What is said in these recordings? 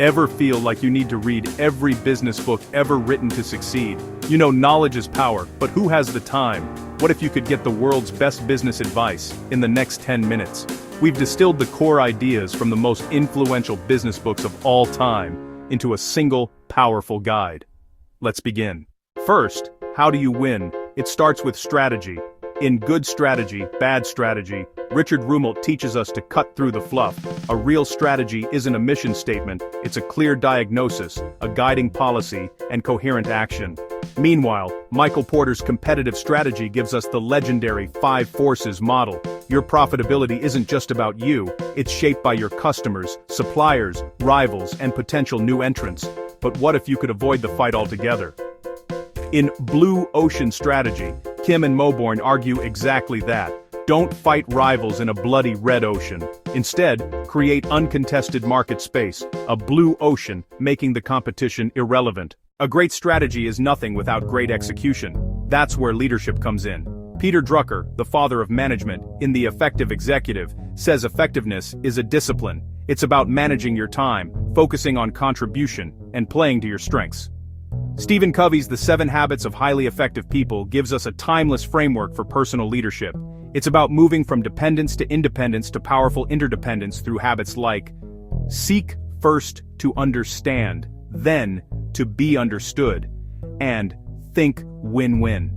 Ever feel like you need to read every business book ever written to succeed? You know, knowledge is power, but who has the time? What if you could get the world's best business advice in the next 10 minutes? We've distilled the core ideas from the most influential business books of all time into a single, powerful guide. Let's begin. First, how do you win? It starts with strategy. In Good Strategy, Bad Strategy, Richard Rumelt teaches us to cut through the fluff. A real strategy isn't a mission statement, it's a clear diagnosis, a guiding policy, and coherent action. Meanwhile, Michael Porter's competitive strategy gives us the legendary 5 forces model. Your profitability isn't just about you, it's shaped by your customers, suppliers, rivals, and potential new entrants. But what if you could avoid the fight altogether? In Blue Ocean Strategy, Kim and Moborn argue exactly that. Don't fight rivals in a bloody red ocean. Instead, create uncontested market space, a blue ocean, making the competition irrelevant. A great strategy is nothing without great execution. That's where leadership comes in. Peter Drucker, the father of management, in The Effective Executive, says effectiveness is a discipline. It's about managing your time, focusing on contribution, and playing to your strengths. Stephen Covey's The 7 Habits of Highly Effective People gives us a timeless framework for personal leadership. It's about moving from dependence to independence to powerful interdependence through habits like seek first to understand, then to be understood, and think win-win.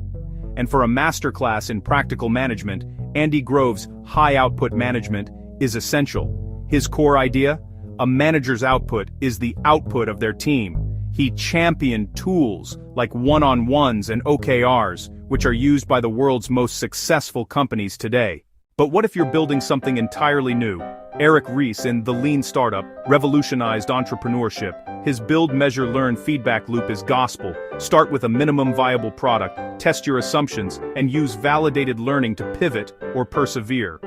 And for a masterclass in practical management, Andy Grove's High Output Management is essential. His core idea? A manager's output is the output of their team. He championed tools like one-on-ones and OKRs, which are used by the world's most successful companies today. But what if you're building something entirely new? Eric Ries in The Lean Startup revolutionized entrepreneurship. His build, measure, learn feedback loop is gospel. Start with a minimum viable product, test your assumptions, and use validated learning to pivot or persevere.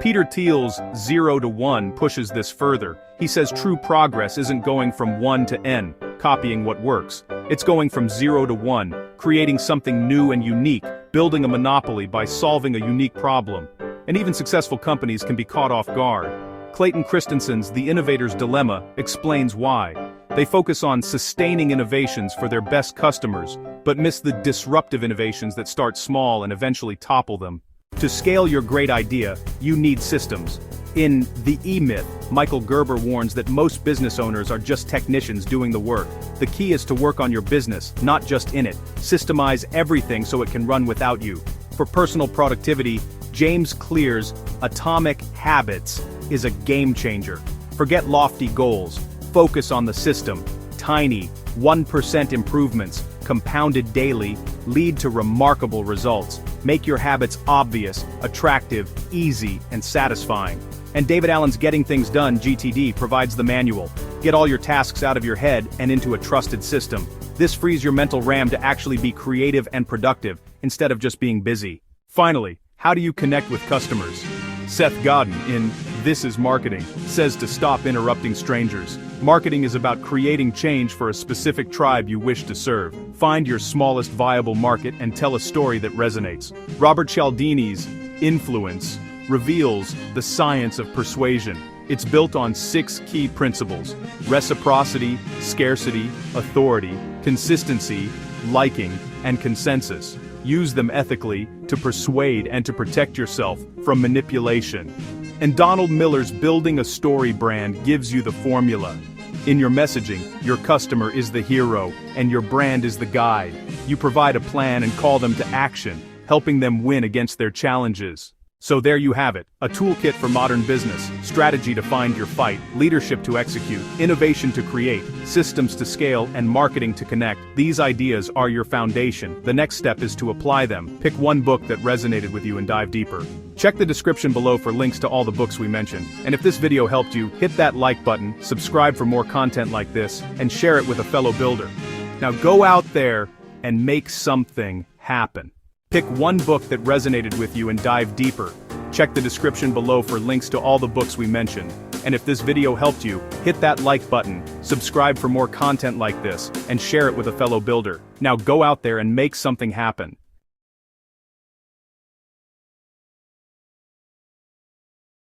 Peter Thiel's 0 to 1 pushes this further. He says true progress isn't going from 1 to N, copying what works. It's going from 0 to 1, creating something new and unique, building a monopoly by solving a unique problem. And even successful companies can be caught off guard. Clayton Christensen's The Innovator's Dilemma explains why. They focus on sustaining innovations for their best customers, but miss the disruptive innovations that start small and eventually topple them. To scale your great idea, you need systems. In The E-Myth, Michael Gerber warns that most business owners are just technicians doing the work. The key is to work on your business, not just in it. Systemize everything so it can run without you. For personal productivity, James Clear's Atomic Habits is a game changer. Forget lofty goals. Focus on the system. Tiny, 1% improvements, compounded daily, lead to remarkable results. Make your habits obvious, attractive, easy, and satisfying. And David Allen's Getting Things Done GTD provides the manual. Get all your tasks out of your head and into a trusted system. This frees your mental RAM to actually be creative and productive, instead of just being busy. Finally, how do you connect with customers? Seth Godin in This is Marketing says to stop interrupting strangers. Marketing is about creating change for a specific tribe you wish to serve. Find your smallest viable market and tell a story that resonates. Robert Cialdini's Influence reveals the science of persuasion. It's built on 6 key principles: reciprocity, scarcity, authority, consistency, liking, and consensus. Use them ethically to persuade and to protect yourself from manipulation. And Donald Miller's Building a Story brand gives you the formula. In your messaging, your customer is the hero, and your brand is the guide. You provide a plan and call them to action, helping them win against their challenges. So there you have it, a toolkit for modern business: strategy to find your fight, leadership to execute, innovation to create, systems to scale, and marketing to connect. These ideas are your foundation. The next step is to apply them. Pick one book that resonated with you and dive deeper. Check the description below for links to all the books we mentioned. And if this video helped you, hit that like button, subscribe for more content like this, and share it with a fellow builder. Now go out there and make something happen. Pick one book that resonated with you and dive deeper. Check the description below for links to all the books we mentioned. And if this video helped you, hit that like button, subscribe for more content like this, and share it with a fellow builder. Now go out there and make something happen.